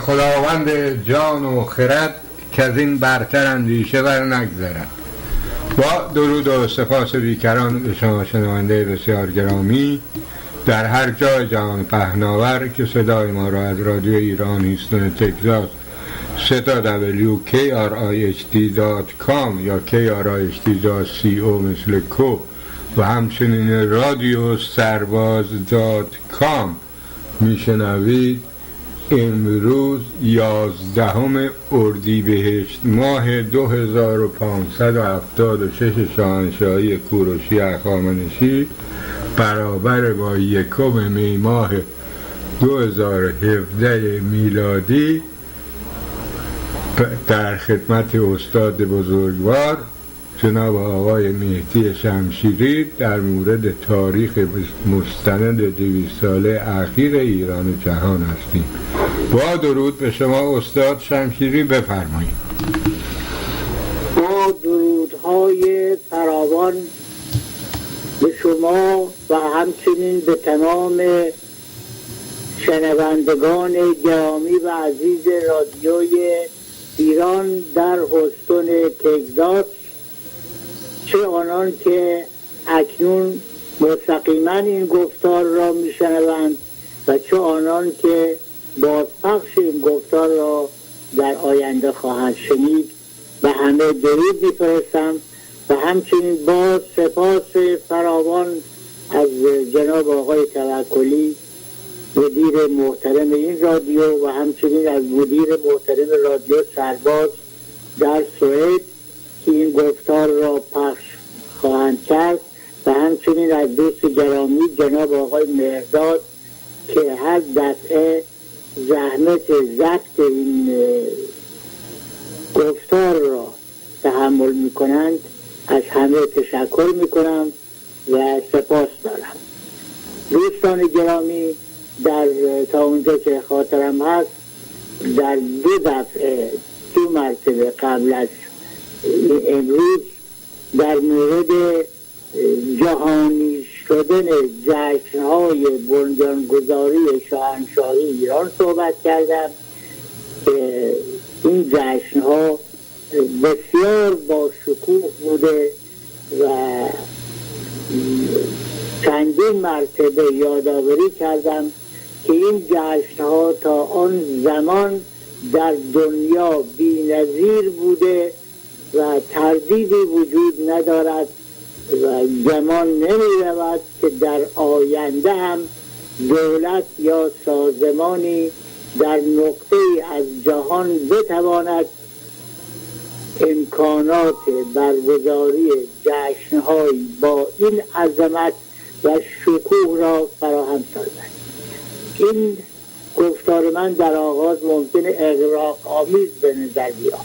خداوند جان و خرد که از این برتر اندیشه بر نگذرد. با درود و سپاس بیکران به شما شنونده بسیار گرامی در هر جای جهان پهناور که صدای ما را از رادیو ایران هوستن تگزاس www.krihd.com یا krihd.co مثل کو و همچنین رادیو سرباز.com میشنوید. امروز 11 اردیبهشت ماه 2576 شاهنشاهی کوروشی هخامنشی برابر با 1 می ماه 2017 میلادی در خدمت استاد بزرگوار جناب آقای مهدی شمشیری در مورد تاریخ مستند 200 ساله اخیر ایران و جهان هستیم. با درود به شما استاد شمشیری، بفرمایید. با درودهای فراوان به شما و همچنین به تمام شنوندگان گرامی و عزیز رادیوی ایران در هوستن تگزاس، چه آنان که اکنون مستقیما این گفتار را میشنوند و چه آنان که بازپخش این گفتار را در آینده خواهند شنید، به همه درود میفرستم و همچنین باز سپاس فراوان از جناب آقای توکلی مدیر محترم این رادیو و همچنین از مدیر محترم رادیو سرباز در سوئد که این گفتار را پخش خواهند کرد و همچنین از دوست گرامی جناب آقای مهدی که هر دفعه زحمت ضبط این گفتار را تحمل میکنند. از همه تشکر میکنم و سپاس دارم. دوستان گرامی، در تا اونجا که خاطرم هست در 2 مرتبه قبل از امروز در مورد جهانی شدن جشن‌های بنیانگذاری شاهنشاهی ایران صحبت کردم که این جشن‌ها بسیار با شکوه بوده و چندین مرتبه یادآوری کردم که این جشن‌ها تا آن زمان در دنیا بی‌نظیر بوده و تردیدی وجود ندارد و گمان نمی‌رود که در آینده هم دولت یا سازمانی در نقطه‌ای از جهان بتواند امکانات برگزاری جشن‌هایی با این عظمت و شکوه را فراهم سازد. این گفتار من در آغاز ممکنه اغراق آمیز به نظر بیاد،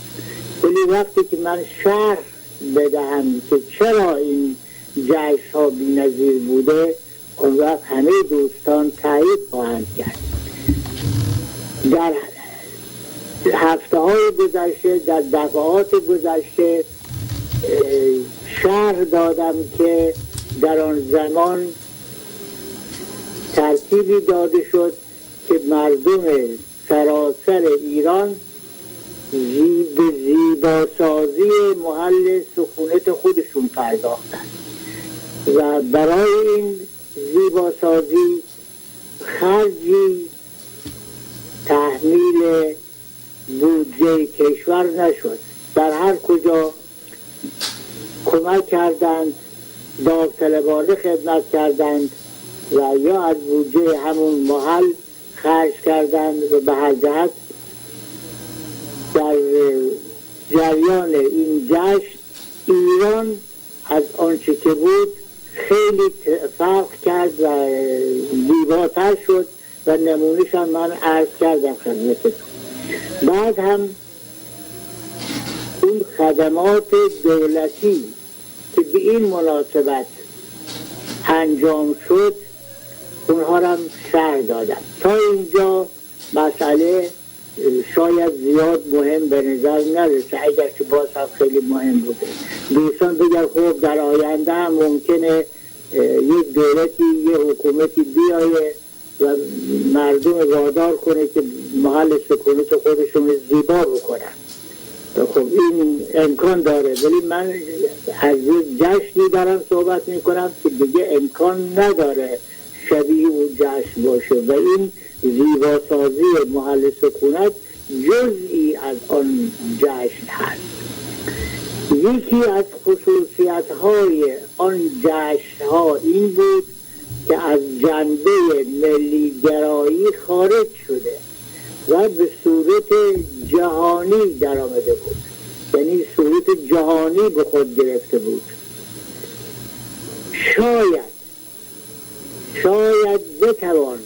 ولی وقتی که من شرح بدهم که چرا این جشن‌ها بی‌نظیر بوده، اون وقت همه دوستان تایید خواهند کرد. در هفته‌های گذشته، در دفعات گذشته شرح دادم که در آن زمان ترتیبی داده شد که مردم سراسر ایران به زیباسازی محل سکونت خودشون پرداختند و برای این زیباسازی خرجی تحمیل بودجه کشور نشد. در هر کجا کمک کردند، داوطلبانه خدمت کردند و یا از بودجه همون محل خرج کردند و به هر جهت در جریان این جشن ایران از آنچه که بود خیلی فرق کرد و زیباتر شد و نمونه‌ش هم من عرض کردم خدمتتون. بعد هم اون خدمات دولتی که به این مناسبت انجام شد اونها هم شرح دادم. تا اینجا مسئله شاید زیاد مهم به نظر نرسه، اگر که باز هم خیلی مهم بوده. دوستان بگر خب در آینده هم ممکنه یک دولتی، یک حکومتی بیایه و مردم وادار کنه که محل سکونت خودشون زیبا بکنن. خب این امکان داره، ولی من از یک جشنی دارم صحبت میکنم که دیگه امکان نداره شبیه اون جشن باشه و این زیباسازی محل سکونت جزئی از آن جشن هست. یکی از خصوصیت‌های آن جشن‌ها این بود که از جنبه ملی‌گرایی خارج شده و به صورت جهانی در آمده بود، یعنی صورت جهانی به خود گرفته بود. شاید بتوان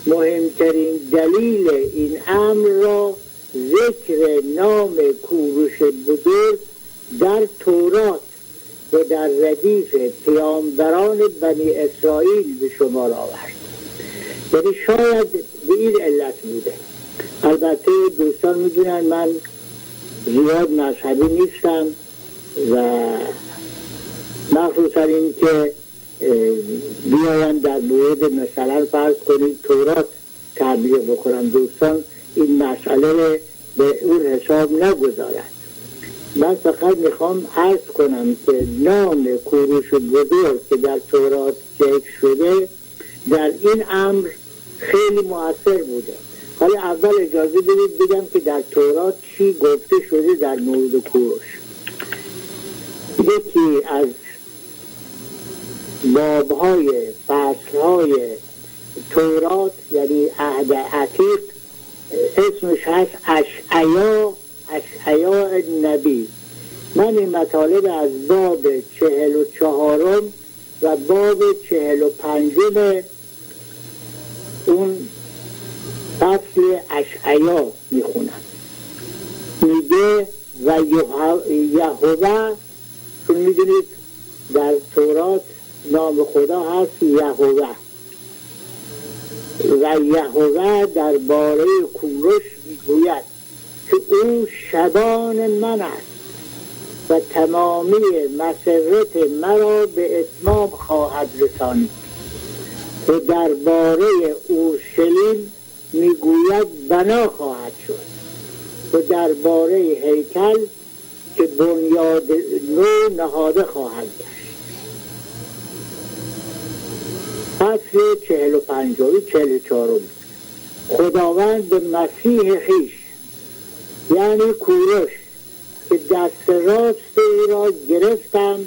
مهمترین دلیل این امر را ذکر نام کوروش بزرگ در تورات و در ردیف پیامبران بنی اسرائیل به شمار آورد. یعنی شاید به این علت بوده. البته دوستان میدونن من زیاد مذهبی نیستم و مخصوصا این که بیایم در مورد مثلا فرض کنید تورات تبلیغ بکنم، دوستان این مسئله به اون حساب نگذارند. من فقط میخوام عرض کنم که نام کوروش بزرگ که در تورات ذکر شده در این امر خیلی مؤثر بوده. حالا اول اجازه بدید بگم که در تورات چی گفته شده در مورد کوروش. یکی از بابهای فصلهای تورات یعنی عهد عتیق اسمش هست اشعیا نبی. من این مطالب از باب 44 و باب 45 اون فصل اشعیا میخونم. میگه و یهوه، چون میدونید در تورات نام خدا هست یهوه، و یهوه درباره کوروش میگوید که او شبان من است و تمامی مسرت مرا به اتمام خواهد رسانید. و درباره اورشلیم میگوید بنا خواهد شد و درباره هیکل که بنیاد نو نهاده خواهد گشت. فصل 45 و 44 خداوند به مسیح خیش یعنی کوروش که دست راست او را گرفتم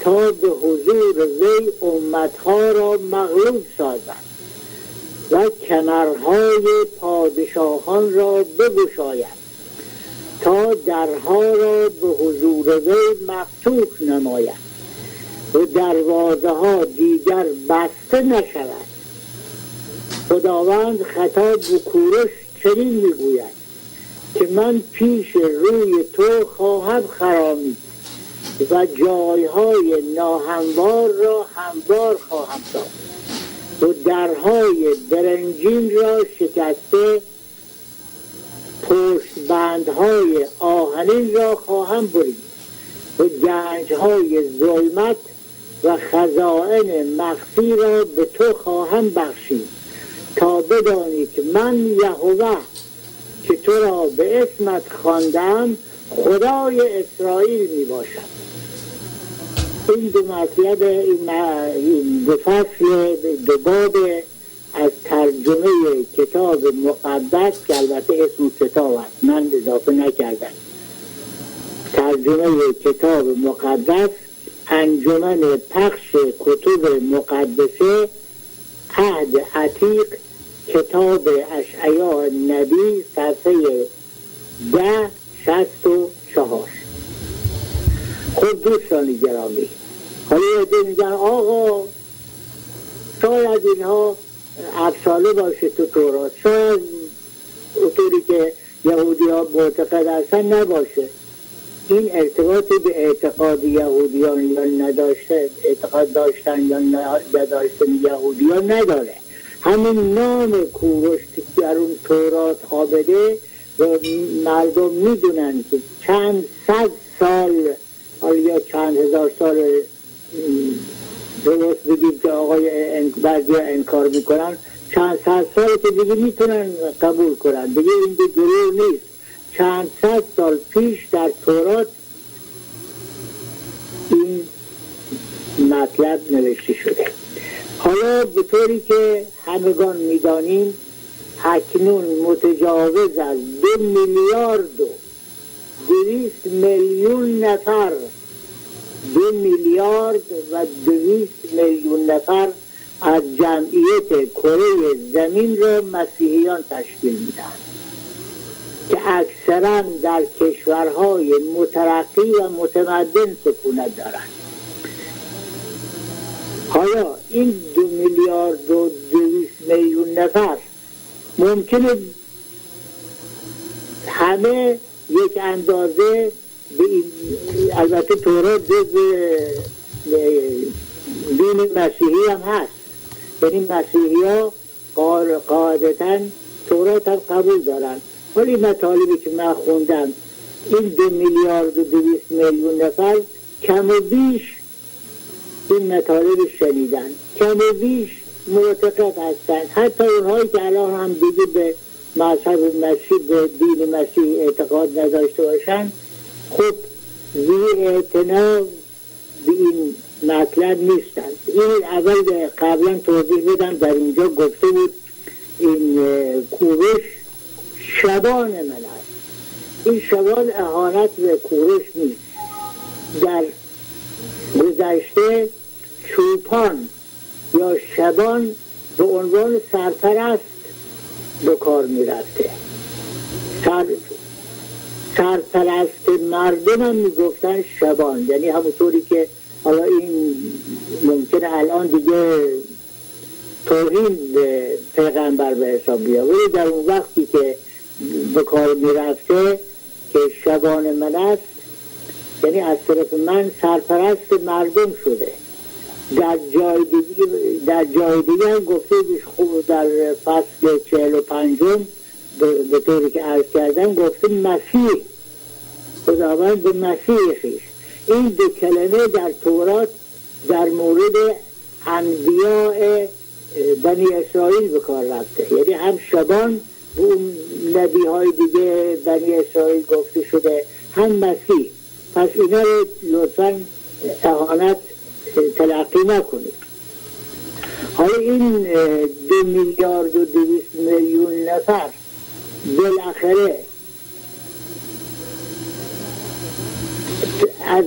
تا به حضور وی امتها را مغلوب سازد و کمرهای پادشاهان را بگشاید تا درها را به حضور وی مفتوح نماید و دروازه ها دیگر بسته نشود. خداوند خطاب به کوروش چنین میگوید که من پیش روی تو خواهم خرامید و جایهای ناهموار را هموار خواهم ساخت و درهای برنجین را شکسته، پشت بندهای آهنین را خواهم برید و گنجهای ظلمت و خزائن مخفی را به تو خواهم بخشید تا بدانی که من یهوه که تو را به اسمت خواندم خدای اسرائیل می باشم. این دو مطلب، این دو فصل، دو باب از ترجمه کتاب مقدس که البته اسم کتاب است، من اضافه نکردم، ترجمه کتاب مقدس انجمن پخش کتب مقدسه عهد عتیق کتاب اشعیا نبی صفحه 1064. خب دوستان گرامی، حالا یه میگن آقا شاید اینها افسانه باشه تو تورات، شاید اونطوری که یهودی ها معتقد هستن نباشه. این ارتباطی به اعتقاد یهودیان یا نداشته، اعتقاد داشتن یا نداشتن یهودیان نداره. همین نام کوروش در اون تورات آمده و مردم میدونن که چند صد سال یا چند هزار سال درست بگید که آقای بعضی انکار میکنن، چند صد سال که دیگه میتونن قبول کنن، دیگه این به گروه نیست. چند صد سال پیش در تورات این مطلب نوشته شده. حالا به طوری که همگان میدانیم اکنون متجاوز از 2,200,000,000 نفر 2,200,000,000 نفر از جمعیت کره زمین را مسیحیان تشکیل میدن که اکثرا در کشورهای مترقی و متمدن سکونت دارند. حالا این 2,200,000,000 نفر ممکنه همه یک اندازه به این، البته تورات جز دین مسیحی هم هست، یعنی مسیحی ها قاعدتا تورات هم قبول دارن، ولی مطالبی که من خوندم این 2,200,000,000 نفر کم و بیش این مطالب شنیدن، کم و بیش معتقد هستند. حتی اونهایی که الان هم دیگه به مذهب مسیح، به دین مسیح اعتقاد نداشته باشن، خب بی اعتنا به این مطلب نیستند. این اول قبلا توضیح بدم، در اینجا گفته بود این کوروش شبان من است. این شبان اهانت به کوروش نیست. در گذشته چوپان یا شبان به عنوان سرپرست به کار می رفته. سرپرست مردم هم می گفتن شبان، یعنی همونطوری که حالا این ممکنه الان دیگه توهین به پیغمبر به حساب بیاد، ولی در اون وقتی که به کار می رفته که شبان من است، یعنی از طرف من سرپرست مردم شده. در جای دیگه هم گفته خوب در فصل 45 به طوری که عرض کردم گفته مسیح، خداوند به مسیح خویش. این دو کلمه در تورات در مورد انبیاء بنی اسرائیل به کار رفته، یعنی هم شبان به اون نبی های دیگه بنی اسرائیل گفته شده، هم مسیح. پس اینا رو لطفاً اهانت تلقی نکنید. حالا این 2,200,000,000 نفر بالاخره از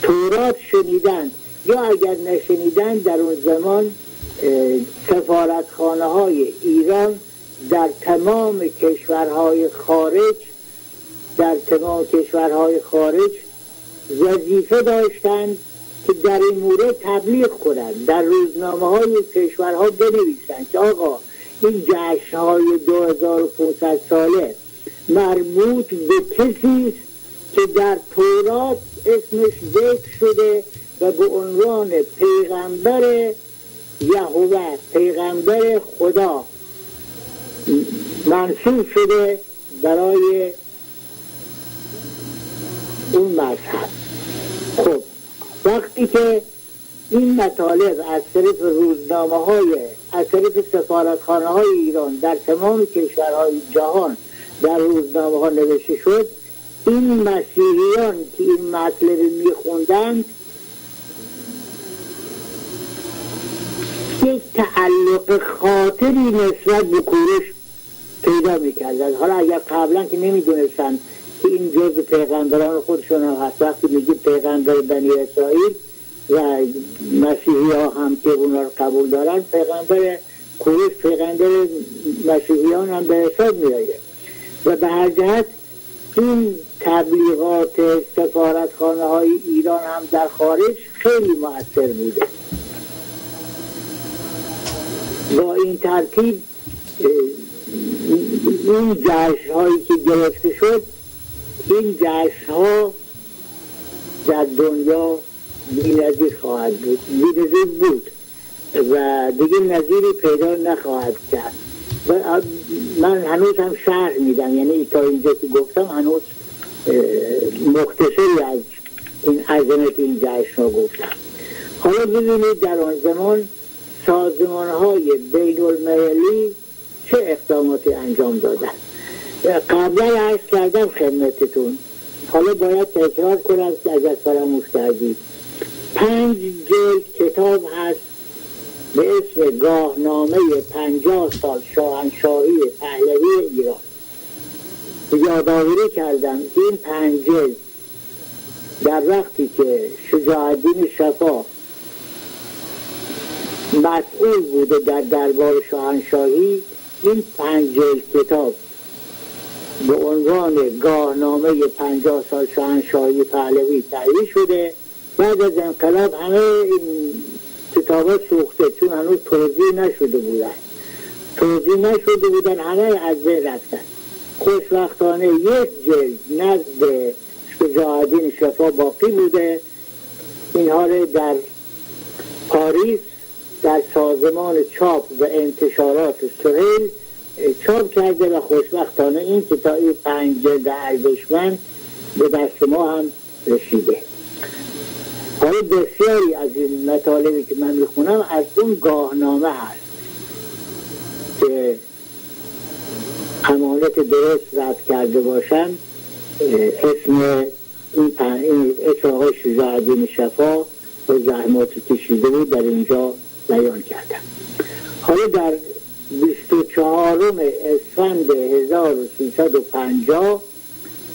تورات شنیدن، یا اگر نشنیدن در اون زمان سفارتخانه های ایران در تمام کشورهای خارج وظیفه داشتند که در این مورد تبلیغ کنند، در روزنامه های کشورها بنویسند که آقا این جشن‌های 2500 ساله مربوط به کسی است که در تورات اسمش ذکر شده و به عنوان پیغمبر یهوه، پیغمبر خدا منصوب شده برای اون مذهب. خب وقتی که این مطالب از طرف از طرف سفارتخانه های ایران در تمام کشورهای جهان در روزنامه ها نوشته شد، این مسیحیان که این مطلب میخوندند یک تعلق خاطری نسبت به کوروش پیدا میکردن. حالا اگر قبلا که نمیدونستن که این جزء پیغمبران خودشون هم هست، وقتی میگید پیغمبر بنی اسرائیل و مسیحی ها هم که اونا رو قبول دارن، پیغمبر کوروش پیغمبر مسیحیان هم به حساب میآید. و به هر جهت این تبلیغات سفارتخانه های ایران هم در خارج خیلی مؤثر بوده. با این ترتیب این جشن هایی که گرفته شد، این جشن ها در دنیا بی‌نظیر خواهد بود، بی‌نظیر بود و دیگه نظیری پیدا نخواهد کرد. و من هنوز هم شرح میدم، یعنی تا اینجا که گفتم هنوز مختصری از این عظمت این جشن ها گفتم. حالا ببینید در آن زمان سازمان‌های بین‌المللی چه اقداماتی انجام دادن. قبلا عرض کردم خدمتتون، حالا باید تکرار کنم که اگر فراموش کردید. 5 جلد کتاب هست به اسم گاهنامه 50 سال شاهنشاهی پهلوی ایران. یادآوری کردم این 5 جلد در وقتی که شجاع‌الدین شفا مسئول بوده در دربار شاهنشاهی، این 5 جلد کتاب به عنوان گاهنامه 50 سال شاهنشاهی پهلوی تهیه شده. بعد از انقلاب همه این کتابا سوخته، چون هنوز توزیع نشده بودن، همه از بین رفتن. خوشبختانه یک جلد نزد شجاع‌الدین شفا باقی بوده. اینها رو در پاریس در سازمان چاپ و انتشارات سهیل چاپ کرده و خوشبختانه این کتاب 5 جلد ارزشمند به دست ما هم رسیده. حالا بسیاری از این مطالبی که من میخونم از اون گاهنامه هست که امانت درست رد کرده باشم. اسم این آقای شجاع‌الدین شفا و زحماتی کشیده بود در اینجا بیان کردم. حالا در 24 اسفند 1350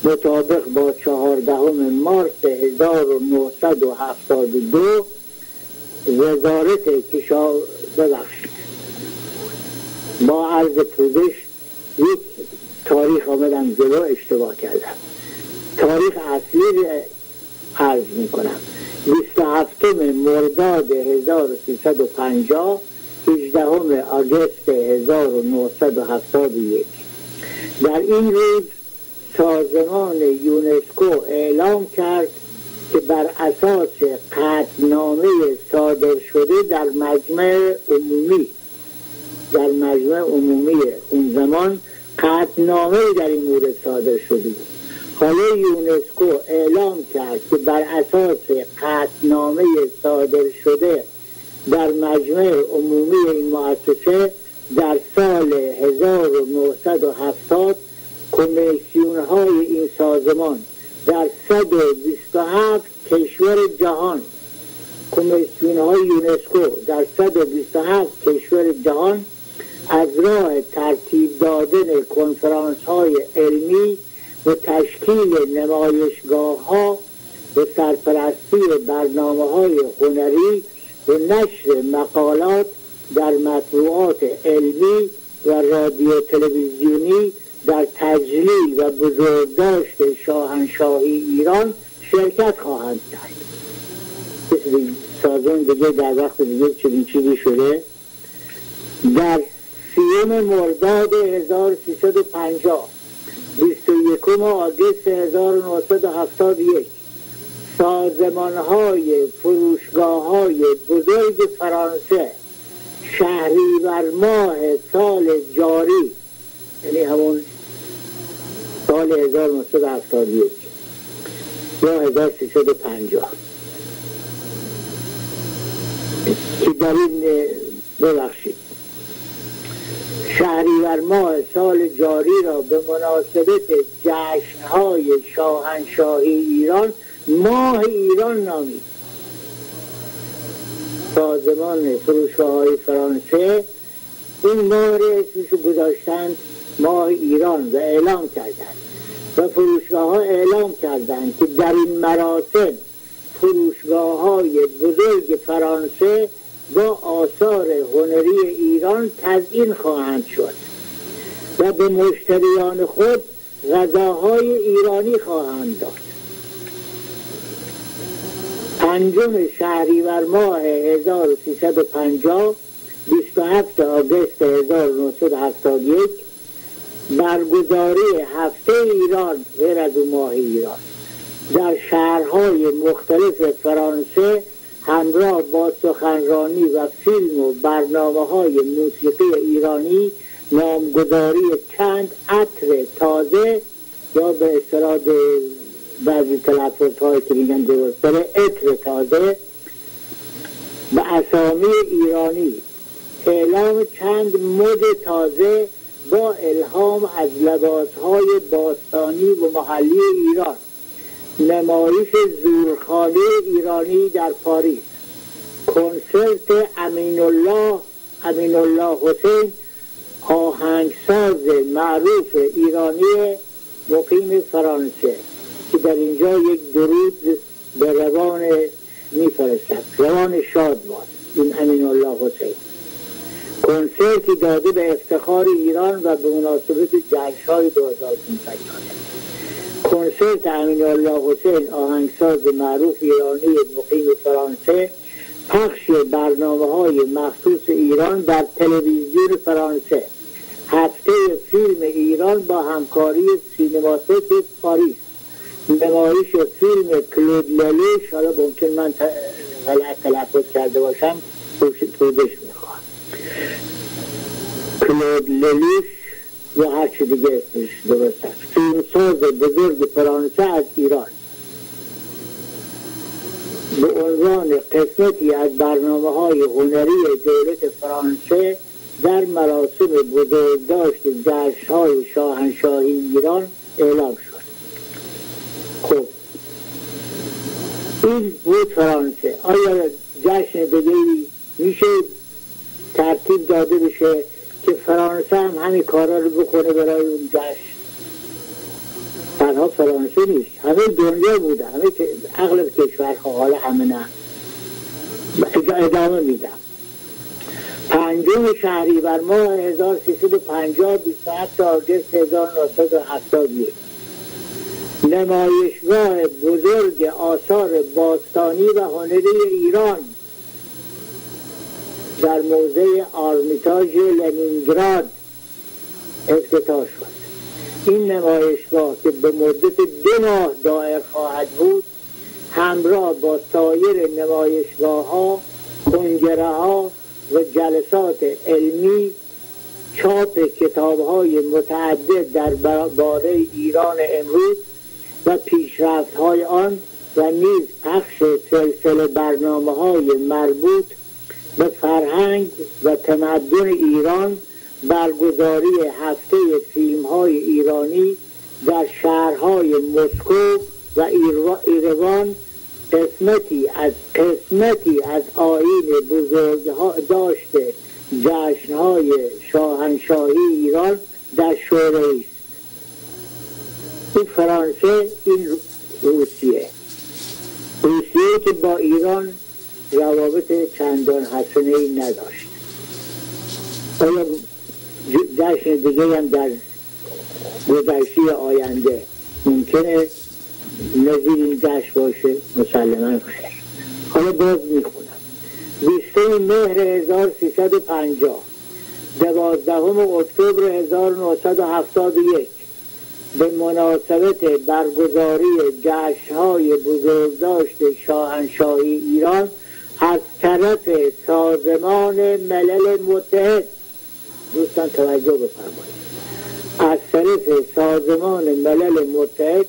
مطابق با 14 مارس 1972 وزارت با عرض پوزش یک تاریخ آمدم جلو، اشتباه کردم. تاریخ اصلی عرض میکنم 27 مرداد 1350 18 آگوست 1971. در این روز سازمان یونسکو اعلام کرد که بر اساس قطعنامه صادر شده در مجمع عمومی اون زمان قطعنامه در این مورد صادر شده بود. حالا یونسکو اعلام کرد که بر اساس قطعنامه صادر شده در مجمع عمومی این مؤسسه در سال 1970 کمیسیون‌های این سازمان در 127 کشور جهان، کمیسیون‌های یونسکو در 127 کشور جهان از راه ترتیب دادن کنفرانس‌های علمی و تشکیل نمایشگاه‌ها و سرپرستی برنامه‌های هنری و نشر مقالات در مطبوعات علمی و رادیو تلویزیونی در تجلیل و بزرگداشت شاهنشاهی ایران شرکت خواهند کرد. سازمان دیگه در وقت دیگه چنین چیزی شده. در 30 مرداد 1350 21 آگوست 1971 سازمان‌های فروشگاه‌های بزرگ فرانسه شهریور ماه سال جاری، یعنی همون سال 1971 یا 1350 که در این شهریور ماه سال جاری را به مناسبت جشن‌های شاهنشاهی ایران ماه ایران نامید. سازمان فروشگاه‌های فرانسه این ماه را اسمشو گذاشتند ماه ایران و اعلام کردند و فروشگاه‌ها اعلام کردند که در این مراسم فروشگاه‌های بزرگ فرانسه با آثار هنری ایران تزیین خواهند شد و به مشتریان خود غذاهای ایرانی خواهند داد. 5 شهریور ماه 1350 27 آگوست 1971 برگزاری هفته ایران غیر از ماه ایران در شهرهای مختلف فرانسه همراه با سخنرانی و فیلم و برنامه‌های موسیقی ایرانی، نامگذاری چند عطر تازه یا به اصطلاح بعضی تلفظهای که میگن درست داره عطر تازه به اسامی ایرانی اعلام چند مد تازه با الهام از لباسهای باستانی و محلی ایران، نمایش زورخانه ایرانی در پاریس، کنسرت امین الله حسین آهنگساز معروف ایرانی مقیم فرانسه که در اینجا یک درود به روان میفرستد، روان شاد باد این امین الله حسین. کنسرتی داده به افتخار ایران و به مناسبت جشن‌های 2015. کنسرت امین الله حسین آهنگساز معروف ایرانی مقیم فرانسه، پخش برنامه‌های مخصوص ایران در تلویزیون فرانسه، هفته فیلم ایران با همکاری سینماتک پاریس، نمایش فیلم کلود للوش، حالا ممکن من غلط تلفظ کرده باشم، پوزش میخوام، کلود للوش یا هر چی دیگه اسمش درست است، فیلمساز بزرگ فرانسه از ایران، به عنوان قسمتی از برنامه‌های هنری دولت فرانسه در مراسم بزرگداشت جشن‌های شاهنشاهی ایران اعلام شد. خب این بود فرانسه. آیا جشن دیگه‌ای میشه ترتیب داده بشه که فرانسه هم همین کارا رو بکنه برای اون جشن؟ تنها فرانسه نیست، همه دنیا بوده، همه اغلب کشورها، حالا همه نه. ادامه میدم. 5 شهریور ماه 1350 27 آگوست 1971 نمایشگاه بزرگ آثار باستانی و هنری ایران در موزه آرمیتاژ لنینگراد افتتاح شد. این نمایشگاه که به مدت 2 ماه دایر خواهد بود، همراه با سایر نمایشگاه‌ها، کنگره‌ها و جلسات علمی، چاپ کتاب‌های متعدد درباره ایران امروز و پیشرفت‌های آن و نیز پخش سلسله برنامه‌های مربوط به فرهنگ و تمدن ایران، برگزاری هفته فیلم‌های ایرانی در شهرهای مسکو و ایروان، قسمتی از آیین بزرگ داشته جشن‌های شاهنشاهی ایران در شوره است. این فرانسه، این روسیه که با ایران روابط چندان حسنه‌ای نداشت. آیا جشن دیگه هم در گذشته آینده ممکنه نظیر این جشن باشه؟ مسلماً خیر. حالا باز میخونم. 20 مهر 1350، 12 اکتبر 1971 به مناسبت برگزاری جشن‌های بزرگداشت شاهنشاهی ایران از طرف سازمان ملل متحد، دوستان توجه بفرمایید، از طرف سازمان ملل متحد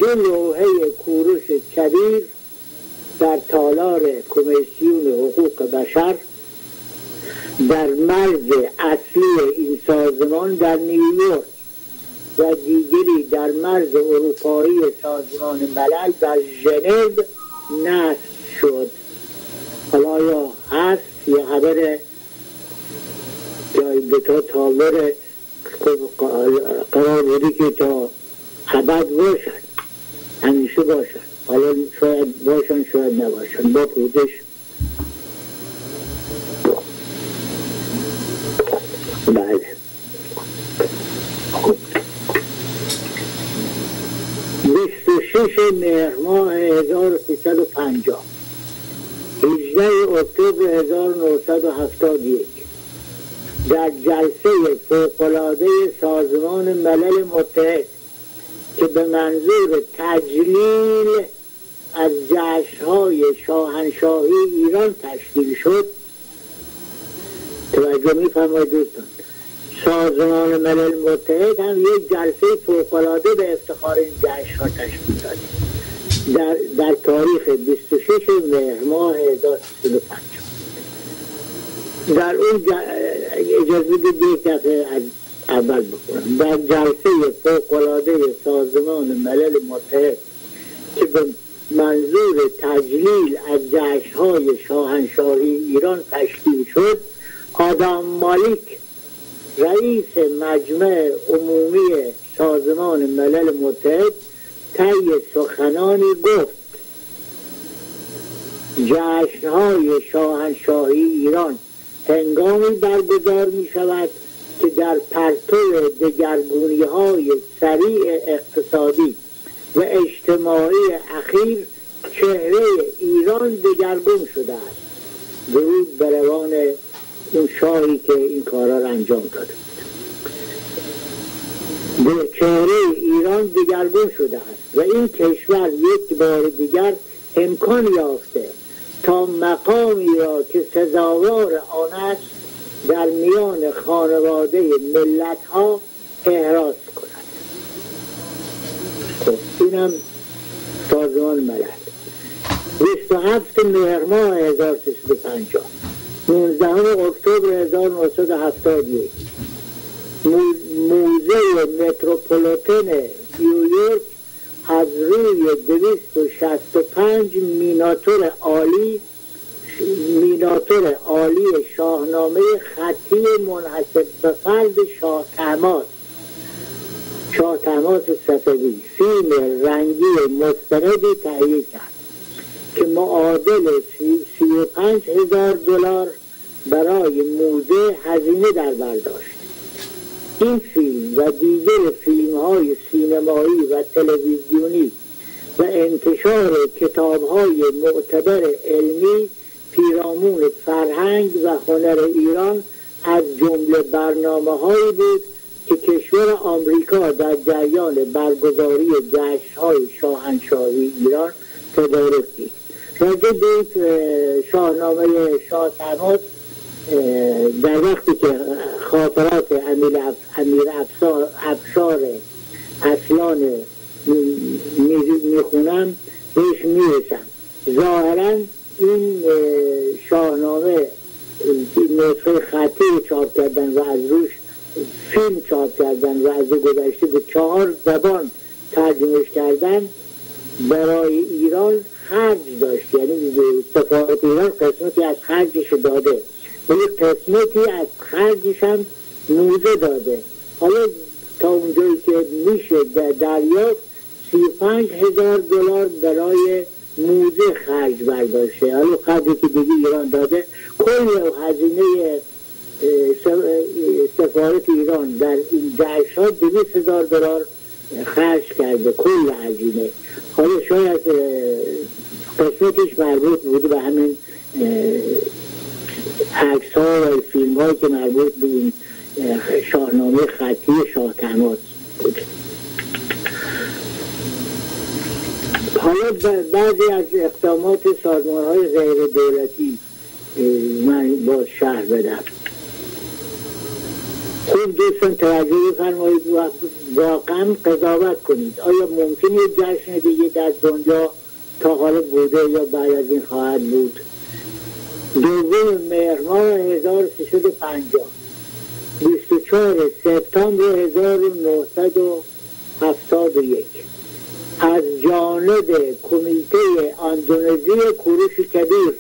2 لوحه کوروش کبیر در تالار کمیسیون حقوق بشر در مرز اصلی این سازمان در نیویورک و دیگری در مرز اروپایی سازمان ملل در ژنو نصب شد. حالا یا هست یا خبر به تا تالار قرار بودی که تا ابد باشن، همیشه باشن، حالا شاید باشن شاید نباشن، با پوزش. بله 26 مهر ماه 1350، 18 اکتبر 1971 در جلسه فوق‌العاده سازمان ملل متحد که به منظور تجلیل از جشن‌های شاهنشاهی ایران تشکیل شد، توجه می‌فرمایید دوستان، سازمان ملل متحد هم یک جلسه فوق‌العاده به افتخار این جشن‌ها تشکیل داد در تاریخ 26 مهر ماه 1350. در اون اجازه بدید یک دفعه از اول بکنم. در جلسه فوق‌العاده سازمان ملل متحد که به منظور تجلیل از جشن‌های شاهنشاهی ایران تشکیل شد، آدم مالک رئیس مجمع عمومی سازمان ملل متحد طی سخنانی گفت جشن‌های شاهنشاهی ایران هنگامی برگزار می شود که در پرتو دگرگونی‌های سریع اقتصادی و اجتماعی اخیر چهره ایران دگرگون شده است. درود بر روان اون شاهی که این کارا را انجام داده. چهره ایران دگرگون شده است و این کشور یک بار دیگر امکان یافته تا مقامی را که سزاوار آن است در میان خانواده ملت ها احراز کند. خب اینم سازمان ملل. 27 مهر ماه 1350، 19 اکتبر 1971 موزه متروپولیتن نیویورک از روی 265 میناتور عالی شاهنامه خطی منحصر به فرد شاه طهماسب صفوی فیلم رنگی مستندی تهیه کرد که معادل $35,000 برای موزه هزینه در برداشت. این فیلم و دیگر فیلم‌های سینمایی و تلویزیونی و انتشار کتاب‌های معتبر علمی پیرامون فرهنگ و هنر ایران از جمله برنامه‌هایی بود که کشور آمریکا در جریان برگزاری جشن‌های شاهنشاهی ایران تدارک دید. راجع به شاهنامه شاه طهماسب در وقتی که خاطرات امیر افشار اصلان میخونم بهش میرسم. ظاهرا این شاهنامه نسخه خطی چاپ کردن و از روش فیلم چاپ کردن و از گذشته به 4 زبان ترجمهش کردن برای ایران خرج داشت. یعنی سفارت ایران قسمتی از خرجش داده و یک قسمتی از خرجش هم موزه داده. حالا تا اونجایی که میشه دریافت $35,000 برای موزه خرج برداشته. حالا قدری که دیگه ایران داده، کل هزینه سفارت ایران در این جشن‌ها $200,000 خرج کرده، کل هزینه. حالا شاید قسمتش مربوط بوده به همین عکس ها و فیلم هایی که مربوط به این شاهنامه خطی شاه طهماسب بوده. حالا بعضی از اقدامات سازمان های غیر دولتی من باز شرح بدم. خوب دوستان توجه بفرمایید و واقعا قضاوت کنید. آیا ممکنه جشن دیگه در دنیا تا حالا بوده یا بعد از این خواهد بود؟ 2 مهر ماه 1350، 24 سپتامبر 1971 از جانب کمیته اندونزی کوروش کبیر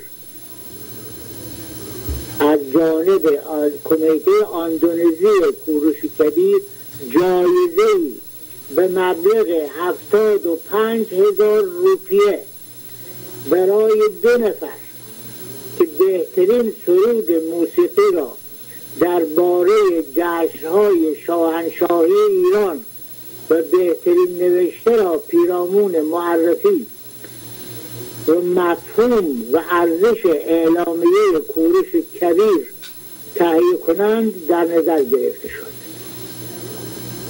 جایزه‌ای به مبلغ 75,000 روپیه برای 2 نفر که بهترین سرود موسیقی را درباره جشن‌های شاهنشاهی ایران و بهترین نوشته را پیرامون معرفی و مفهوم و ارزش اعلامیه کوروش کبیر تهیه کنند در نظر گرفته شد.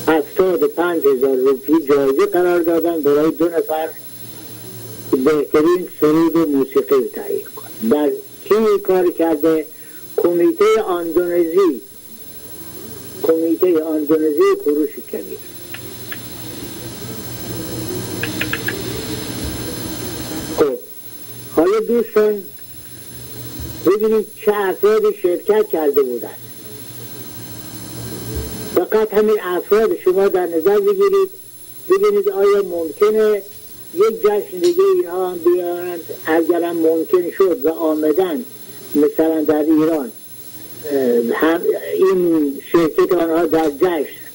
75,000 روپیه جایزه قرار دادن برای 2 نفر بهترین سرود موسیقی تهیه کنند. در کی کار کرده؟ کمیته اندونزی کوروش کبیر. خب حالا دوستان ببینید چه افرادی شرکت کرده بودند. فقط همین افراد شما در نظر بگیرید، ببینید آیا ممکنه یک جشن دیگه اینها هم بیارند. اگرم ممکن شد و آمدن مثلا در ایران هم این شرکت آنها در جشن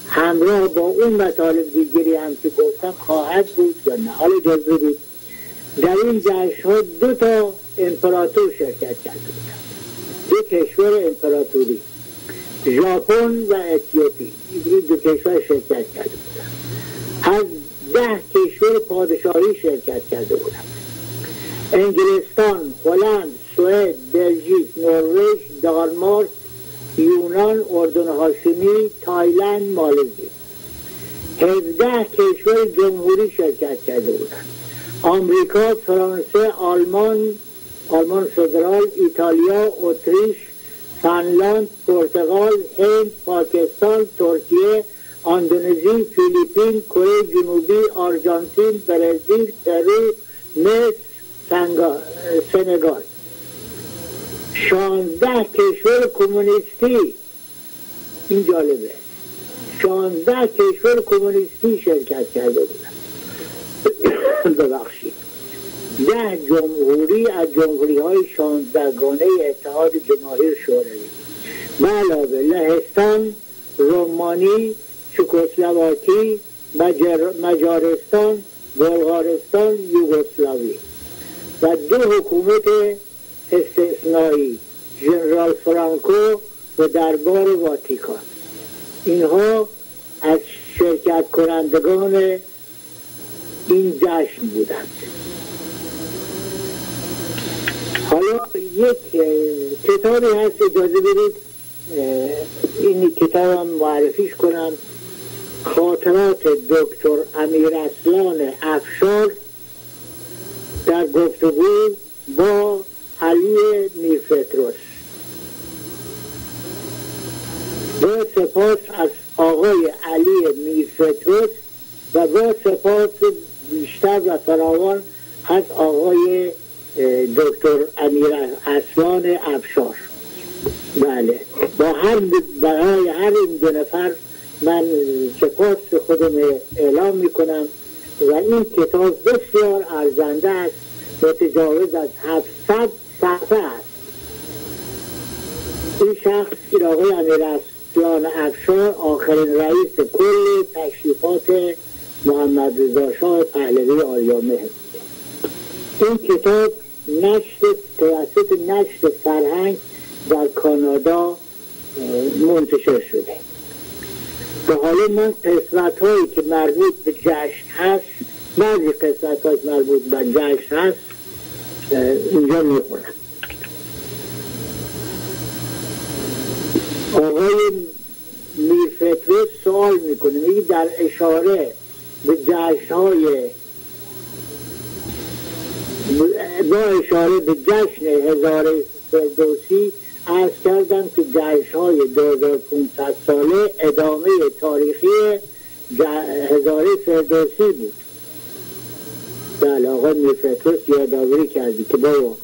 همراه با اون مطالب دیگری هم که گفتم خواهد بود یا نه. حالا اجازه بدید در این جشن ها 2 تا امپراتور شرکت کرده بودند، 2 کشور امپراتوری، ژاپن و اتیوپی. این 2 کشور شرکت کرده بودند. از 10 کشور پادشاهی شرکت کرده بودند: انگلستان، هلند، سوئد، بلژیک، نروژ، دانمارک، یونان، اردن هاشمی، تایلند، مالزی. 17 کشور جمهوری شرکت کرده بودند: آمریکا، فرانسه، آلمان فدرال، ایتالیا، اتریش، فنلاند، پرتغال، هند، پاکستان، ترکیه، اندونزی، فیلیپین، کره جنوبی، آرژانتین، برزیل، پرو، مصر، سنگال. 16 کشور کمونیستی، این جالبه، 16 کشور کمونیستی شرکت کرده بودن. ببخشید 10 جمهوری از جمهوری های 16گانه اتحاد جماهیر شوروی به علاوه لهستان، رومانی، چکسلواکی، مجارستان، بلغارستان، یوگسلاوی و 2 حکومت استثنایی، ژنرال فرانکو و دربار واتیکان. اینها از شرکت کنندگان این جشن بودند. حالا یک کتابی هست، اجازه بدید این کتاب هم معرفیش کنم. خاطرات دکتر امیراسلان افشار در گفتگو با علی میرپطرس. با سپاس از آقای علی میرپطرس و با سپاس بیشتر و فراوان از آقای دکتر امیراسلان افشار. بله، برای هر این 2 نفر من سپاس خودم اعلام میکنم و این کتاب بسیار ارزنده است، متجاوز از 700 صفحه است. این شخص، این آقای امیراسلان افشار، آخرین رئیس کل تشریفات محمد رضا شاه پهلوی آریامهر. این کتاب توسط نشر فرهنگ در کانادا منتشر شده. و حالا من قسمت هایی که مربوط به جشن هست، بعضی قسمت هایی مربوط به جشن هست اینجا میخونم. آقای میرپطرس سوال میکنه، میگه در اشاره به جشن‌های با اشاره به جشن هزاره فردوسی عرض کردم که جشن‌های 2500 ساله ادامه تاریخی هزاره فردوسی بود. بله، آقای میرپطرس یادآوری کردی که بابا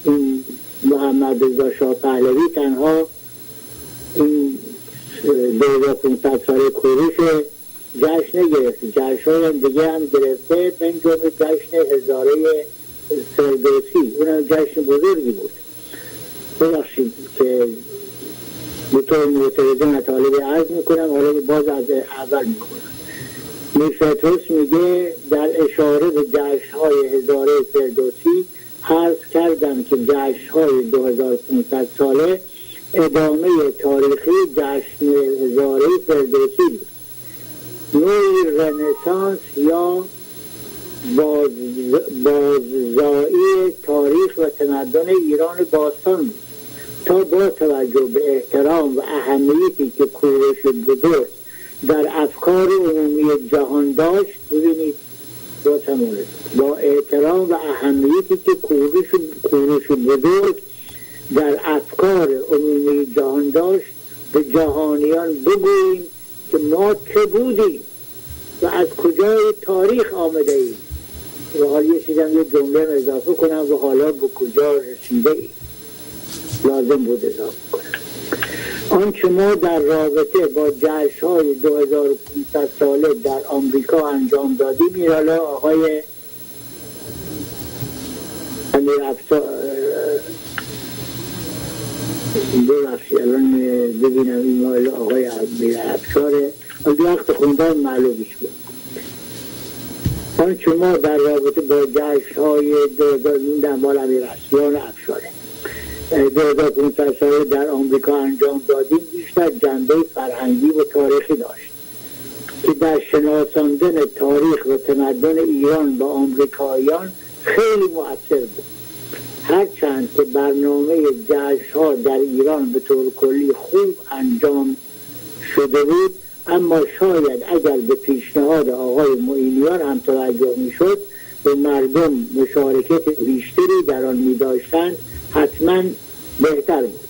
این محمد رضا شاه پهلوی تنها این 2500 ساله کوروش جشن نگرفته، جشن‌های هم دیگه هم گرفته، من جمعه جشن هزاره فردوسی، اونم جشن بزرگی بود. ببخشید که به طور معترضه مطالب عرض میکنم، حالا باز از اول میکنم. میرپطرس میگه در اشاره به جشن‌های هزاره فردوسی عرض کردم که جشن‌های 2500 ساله ادامه تاریخی جشن هزاره فردوسی بود، نوعی رنسانس یا باززایی تاریخ و تمدن ایران باستان بود تا با توجه به احترام و اهمیتی که کوروش بزرگ در افکار عمومی جهان داشت. ببینید با احترام و اهمیتی که کوروش بزرگ در افکار عمومی جهان داشت به جهانیان بگوییم که ما چه بودیم و از کجای تاریخ آمده ایم. و حالا یه چیزم یه جمله اضافه کنم و حالا به کجا رسیده ایم. لازم بود اضافه کنم. آنچه ما در رابطه با جشن‌های 2500 ساله در آمریکا انجام دادیم، این آقای امیر افسار ببخشید الان ببینم این مال آقای امیر افساره وقت خوندن معلومش بود. آنچه ما در رابطه با جشن‌های 2500 ساله در آمریکا انجام دادیم بیشتر جنبه فرهنگی و تاریخی داشت که در شناساندن تاریخ و تمدن ایران با آمریکاییان خیلی مؤثر بود. هرچند که برنامه جشن‌ها در ایران به طور کلی خوب انجام شده بود، اما شاید اگر به پیشنهاد آقای معینیان هم توجه می‌شد و مردم مشارکت بیشتری در آن می‌داشتند حتما بهتر بود.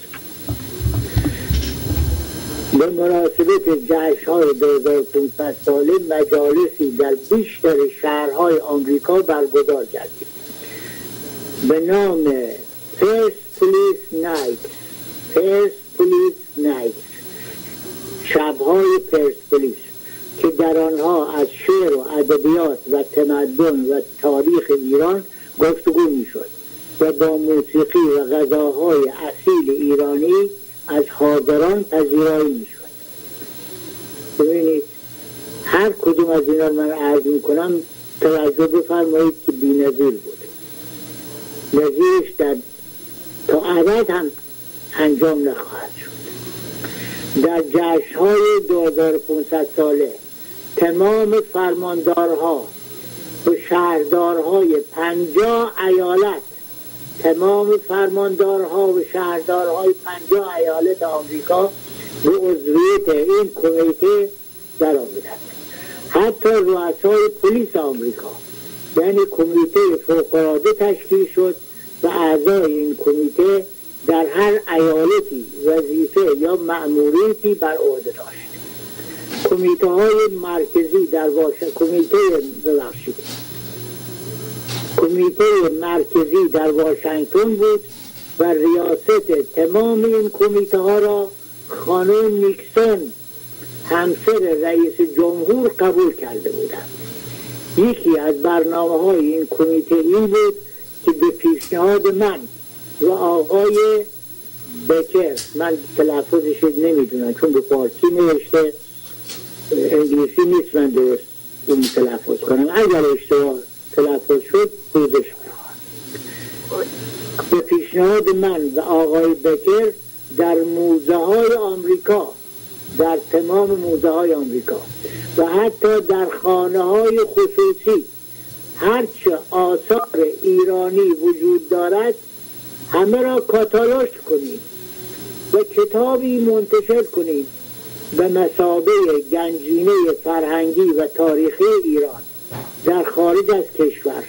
به مناسبت جشن‌های 2500 ساله مجالسی در بیشتر شهرهای آمریکا برگزار کردیم به نام First Police Nights شب‌های پرسپولیس که در آنها از شعر و ادبیات و تمدن و تاریخ ایران گفتگو می‌شد و با موسیقی و غذاهای اصیل ایرانی از حاضران پذیرایی می‌شد. ببینید هر کدوم از اینا من عرض می‌کنم توجه بفرمایید که بی‌نظیر بود. نظیرش در تا ابد هم انجام نخواهد شد. در جشن‌های 2500 ساله تمام فرماندارها و شهردارهای 50 ایالت آمریکا به عضویت این کمیته در آمدند. حتی رؤسای پلیس آمریکا، یعنی کمیته فوق‌العاده تشکیل شد و اعضای این کمیته در هر ایالتی وظیفه یا مأموریتی بر عهده داشت. کمیته مرکزی در واشنگتن بود و ریاست تمام این کمیته ها را خانم نیکسون همسر رئیس جمهور قبول کرده بودند. یکی از برنامه‌های این کمیته این بود که به پیشنهاد من و آقای بکر، من تلفظش نمیدونم چون به فارسی نوشته انگلیسی نیست من درست این تلفظ کنم، اگر اشتباه تلفظ شد پوزش می‌خواهم. به پیشنهاد من و آقای بکر در موزه‌های آمریکا، در تمام موزه‌های آمریکا و حتی در خانه‌های خصوصی هرچه آثار ایرانی وجود دارد همه را کاتالوگ کنید و کتابی منتشر کنید به مثابه گنجینه فرهنگی و تاریخی ایران در خارج از کشور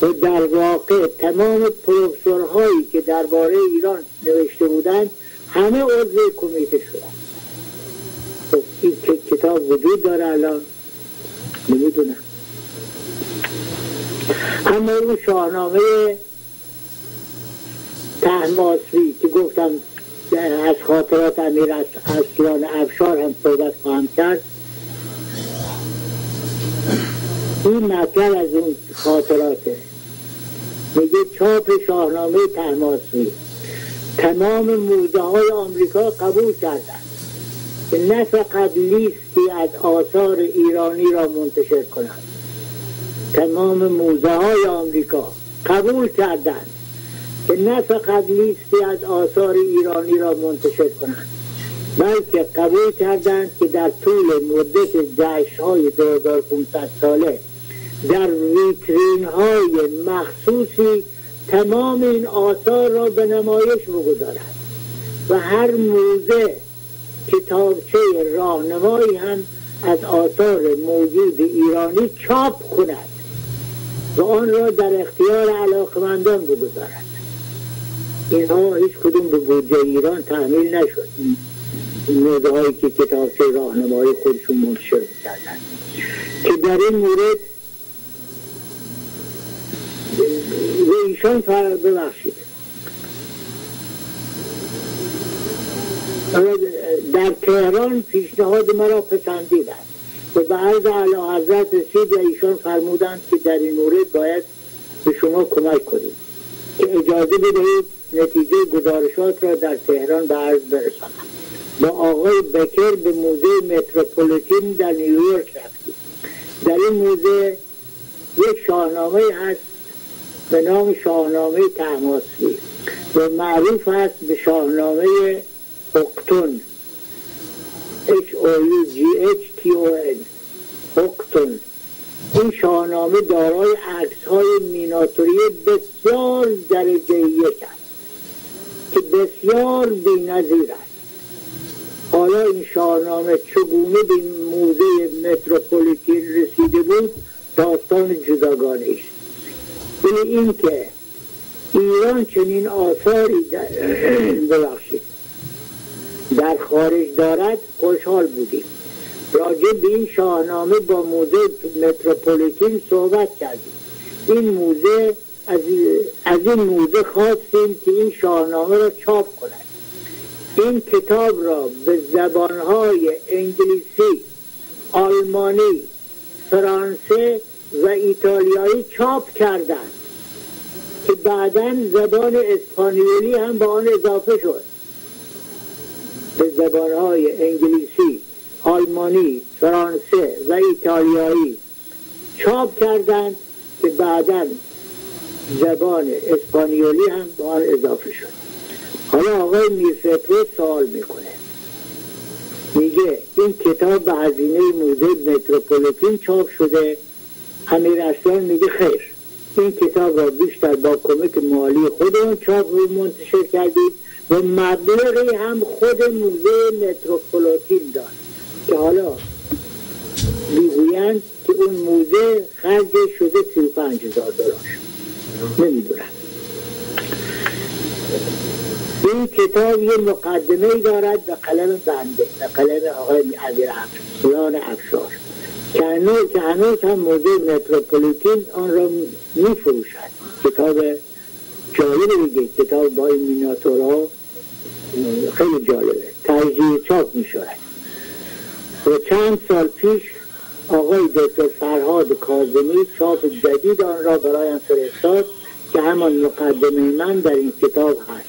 و در واقع تمام پروفسورهایی که درباره ایران نوشته بودند همه عضو کمیته شدند. این کتاب وجود داره الان نمیدونم. اما اون شاهنامه طهماسبی که گفتم از خاطرات امیر اصلان افشار هم صحبت خواهم کرد، این مطلب از اون خاطراته. میگه چاپ شاهنامه طهماسبی تمام موزه های آمریکا قبول کردند که نه فقط لیستی از آثار ایرانی را منتشر کنند. تمام موزه های آمریکا قبول کردند که نه فقط لیستی از آثار ایرانی را منتشر کنند، بلکه قبول کردند که در طول مدت جشن‌های 2500 ساله در ویترین های مخصوصی تمام این آثار را به نمایش بگذارند و هر موزه کتابچه راهنمایی هم از آثار موجود ایرانی چاپ کند و آن را در اختیار علاقمندان بگذارد. اینها هیچ کدوم به بودجه ایران تحمیل نشد، این موزه هایی که کتابچه راهنمایی خودشون منتشر کردند که در این مورد و ایشان ببخشید در تهران پیشنهاد مرا پسندیدند و به عرض اعلیحضرت رسید و ایشان فرمودند که در این مورد باید به شما کمک کنیم که اجازه بدهید نتیجه گزارشات را در تهران به عرض برسانم. با آقای بکر به موزه متروپولیتن در نیویورک رفتیم. در این موزه یک شاهنامه هست به نام شاهنامه طهماسبی و معروف هست به شاهنامه هوستن HOUGHTON هوستن. این شاهنامه دارای عکس‌های میناتوری بسیار درجه یک است که بسیار بی‌نظیر است. حالا این شاهنامه چگونه به موزه متروپولیتن رسیده بود داستان جداگانه است. ولی این که ایران چنین آثاری در خارج دارد خوشحال بودیم. راجع به این شاهنامه با موزه متروپولیتن صحبت کردیم. این موزه از این موزه خواستیم که این شاهنامه را چاپ کند. این کتاب را به زبانهای انگلیسی، آلمانی، فرانسه و ایتالیایی چاپ کردند که بعداً زبان اسپانیولی هم به آن اضافه شد. به زبانهای انگلیسی، آلمانی، فرانسه و ایتالیایی چاپ کردند که بعداً زبان اسپانیولی هم به آن اضافه شد. حالا آقای میرفتروس سوال میکنه، میگه این کتاب به هزینه موزه متروپولیتن چاپ شده. امیر اصلان میگه خیر، این کتاب را بیشتر با کمک مالی خودمون چاپ و منتشر کردیم و مبلغی هم خود موزه متروپولیتن داد که حالا میگویند که اون موزه خرج شده $35,000. نمیدونم. این کتاب یه مقدمه دارد به قلم بنده، به قلم آقای امیر افشار که هنوز هم موزه متروپولیتن آن را میفروشد. کتاب جالبه دیگه، کتاب با این مینیاتورها خیلی جالبه، تجزیه چاپ میشود. و چند سال پیش آقای دکتر فرهاد کاظمی چاپ جدید آن را برایم فرستاد که همان مقدمه من در این کتاب هست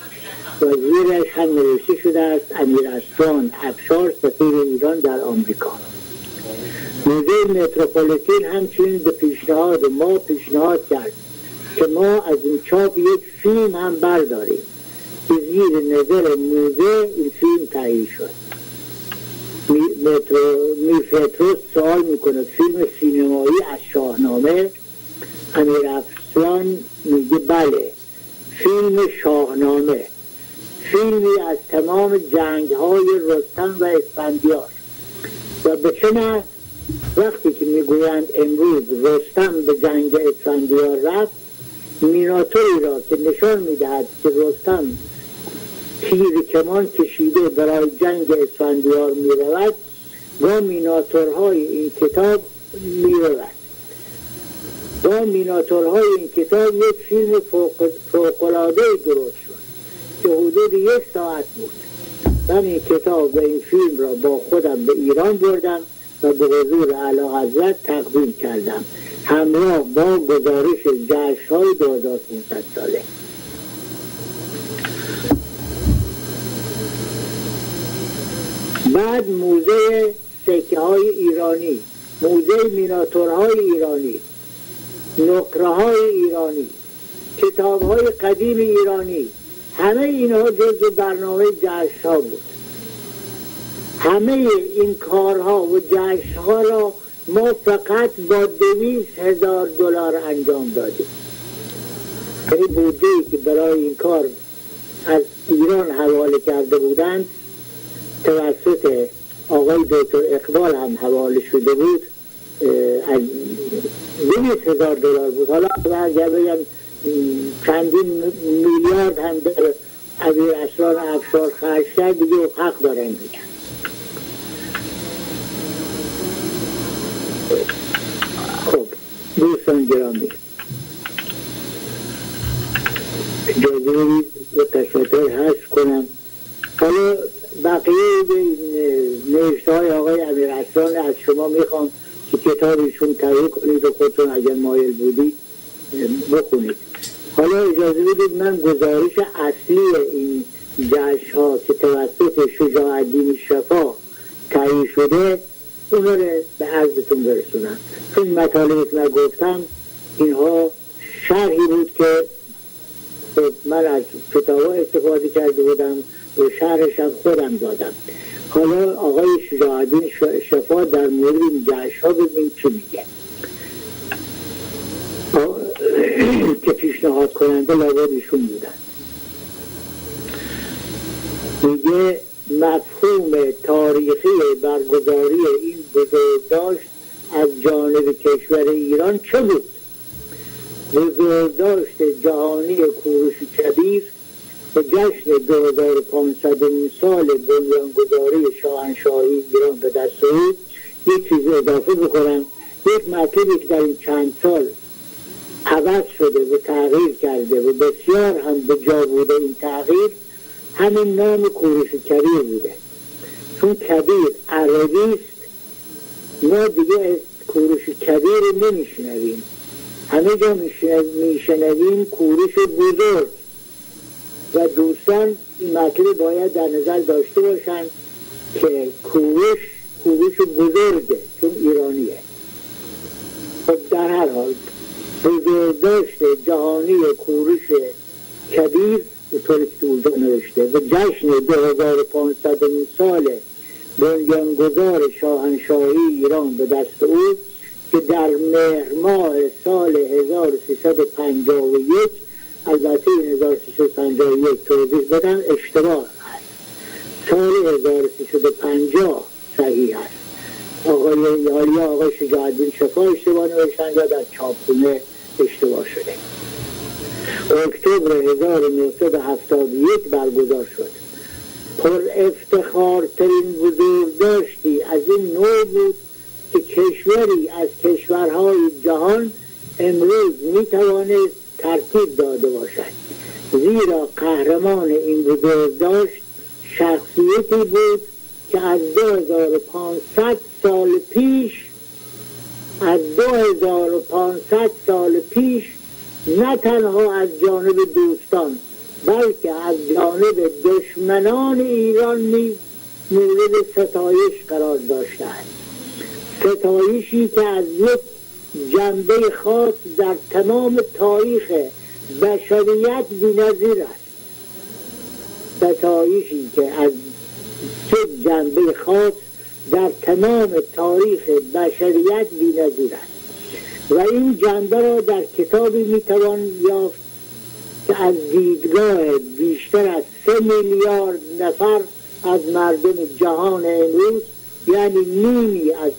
و زیرش هم نوشته شده است امیر استاد افشار سفیر ایران در آمریکا. موزه متروپولیتن همچنین به پیشنهاد ما پیشنهاد کرد که ما از این چاپ یک فیلم هم برداریم که زیر نظر موزه این فیلم تهیه شد. میرفتروس سوال میکنه فیلم سینمایی از شاهنامه؟ امیر افسان میگه بله، فیلم شاهنامه، فیلمی از تمام جنگ های رستم و اسفندیار. و به چه نه وقتی که میگویند امروز رستم به جنگ اسفندیار رفت، میناتوری را که نشان میدهد که رستم تیر کمان کشیده برای جنگ اسفندیار میرود و میناتورهای این کتاب میرود. با میناتورهای این کتاب یک فیلم فوق‌العاده درست شد که حدود 1 ساعت بود. من این کتاب و این فیلم را با خودم به ایران بردم و به حضور اعلیحضرت تقدیم کردم همراه با گزارش جشن‌های 2500 ساله. بعد موزه سکه های ایرانی، موزه میناتورهای ایرانی، نقره های ایرانی، کتاب های قدیم ایرانی، همه اینها جزو برنامه جشن‌ها بود. همه این کارها و جشن‌ها را ما فقط با $200,000 انجام دادیم. یعنی بودجه‌ای که برای این کار از ایران حواله کرده بودند توسط آقای دکتر اقبال هم حواله شده بود، از $200,000 بود. حالا اگر بگم چندین میلیارد هم در امیر اسرار افشار خرج کرد دیگه حق دارن میگن. خب دوستان گرامی، اجازه بدید و تشکر هست کنم. حالا بقیه نوشته های آقای امیرحسن از شما میخوام که کتابشون تهیه کنید و خودتون اگر مایل بودید بخونید. حالا اجازه بدید من گزارش اصلی این جشن ها که توسط شجاع‌الدین شفا تهیه شده اونها رو به عرضتون برسونم. چون مطالبی که من گفتم اینها شرحی بود که من از کتاب‌ها استفاده کرده بودم و شرحش هم خودم دادم. حالا آقای شجاع‌الدین شفا در مورد این جشن ها ببینیم چی میگه که پیشنهاد کننده لابدشون بودن. میگه مفهوم تاریخی برگزاری این بزرگداشت از جانب کشور ایران چه بود؟ بزرگداشت جهانی کوروش کبیر و جشن 2500 سال بنیانگذاری شاهنشاهی ایران به دست آورد. یک چیز اضافه بکنم، یک مطلبی که در این چند سال عوض شده و تغییر کرده و بسیار هم به جا بوده این تغییر، همین نام کوروش کبیر بوده. چون کبیر عربی است، ما دیگه کوروش کبیر نمیشنویم، همه جا میشنویم کوروش بزرگ و دوستان این مطلب باید در نظر داشته باشن که کوروش بزرگه چون ایرانیه. خب در هر حال بزرگداشت جهانی کوروش کبیر اونطوری که اونجا نوشته و جشن 2500 سال بنیانگذار شاهنشاهی ایران به دست او که در مهر ماه سال 1351، البته این 1351 توضیح بدم اشتباه هست، سال 1350 صحیح هست. آقای شجاع‌الدین شفا اشتباه نوشتن یا در چاپخونه اشتباه شده. اکتبر 1971 برگزار شد. پر افتخارترین بزرگداشتی از این نوع بود که کشوری از کشورهای جهان امروز میتوانست ترتیب داده باشد، زیرا قهرمان این بزرگداشت شخصیتی بود که از 2500 سال پیش نه تنها از جانب دوستان بلکه از جانب دشمنان ایران نیز مورد ستایش قرار داشته است. ستایشی که از یک جنبه خاص در تمام تاریخ بشریت بی‌نظیر است. ستایشی که از یک جنبه خاص در تمام تاریخ بشریت بی‌نظیر است و این جنبه را در کتابی میتوان یافت که از دیدگاه بیشتر از 3 میلیارد نفر از مردم جهان امروز، یعنی نیمی از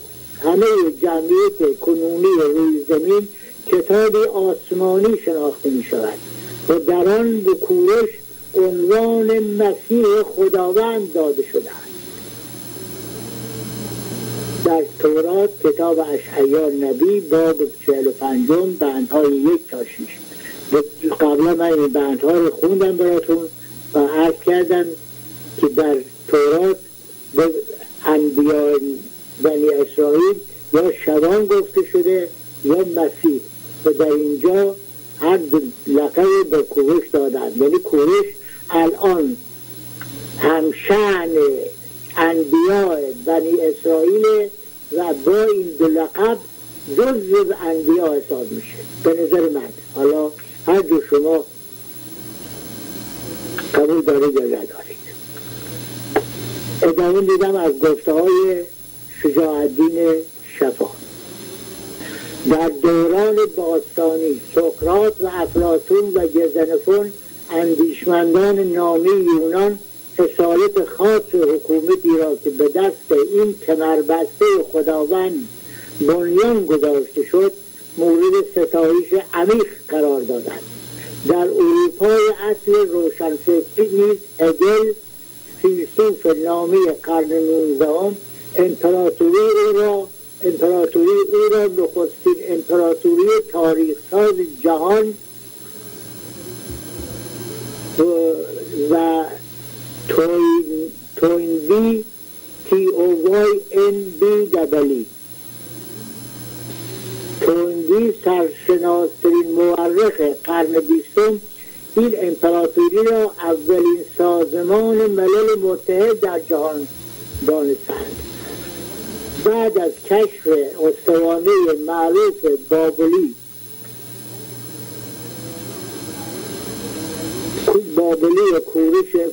همه جمعیت کنونی روی زمین، کتاب آسمانی شناخته می شود و در آن به کوروش عنوان مسیح خداوند داده شده است. در تورات کتاب اشعیاء نبی باب 45 بندهای 1 تا 6. قبلا من این بندها رو خوندم براتون و عرض کردم که در تورات به انبیاء بنی اسرائیل یا شبان گفته شده یا مسیح و در اینجا هر دو لقب به کوروش دادن. یعنی کوروش الان همشأن انبیاء بنی اسرائیل و با این دو لقب جزو انبیاء حساب میشه به نظر من. حالا هر دو شما قبول دارید یا ندارید. ادامه دیدم از گفته های شجاع‌الدین شفا. در دوران باستانی سقراط و افلاطون و گزنفون اندیشمندان نامی یونان اصالت خاص حکومتی را که به دست این کمربسته خداوند بنیان گذاشته شد مورد ستایش عمیق قرار دادند. در اروپای اصل روشنفکری نیز هگل فیلسوف نامی قرن 19 امپراتوری او را نخستین امپراتوری تاریخ ساز جهان و توینبی TOYNBEE. توینبی سرشناسترین مورخ قرن 20 این امپراتوری را اولین سازمان ملل متحد در جهان دانستند. بعد از کشف استوانه معروف بابلی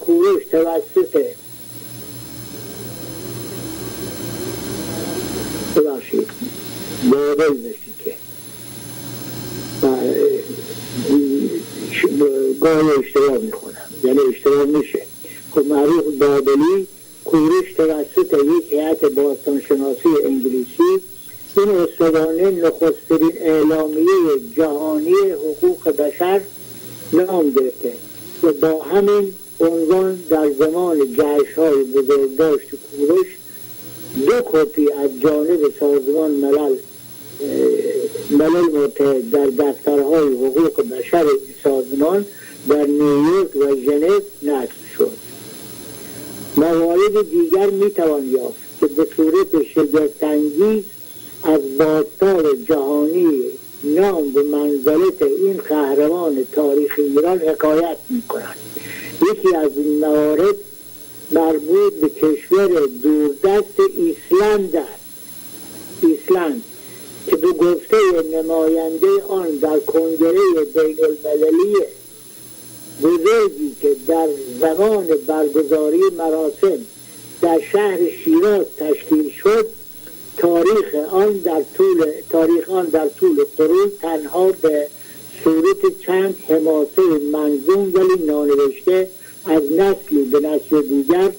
کوروش توسط بابل نشید که گاهی اشتباه میخونم، یعنی اشتباه میشه. خب معروف بابلی کوروش توسط یک هیئت باستانشناسی انگلیسی این استوانه نخستین اعلامیه جهانی حقوق بشر نام گرفته و با همین عنوان در زمان جشن‌های بزرگداشت کوروش 2 کپی از جانب سازمان ملل متحد در دفترهای حقوق بشر سازمان در نیویورک و ژنو نصب شد. موارد دیگر میتوان یافت که به صورت شگفت‌انگیز از بازتاب جهانی نام و منزلت این قهرمان تاریخ ایران حکایت میکنند. یکی از این موارد مربوط به کشور دوردست ایسلند است. ایسلند که به گفته نماینده آن در کنگره بین المللی بزرگی که در زمان برگزاری مراسم در شهر شیراز تشکیل شد، تاریخ آن در طول قرون تنها به صورت چند حماسه منظوم ولی نانوشته از نسلی به نسل دیگر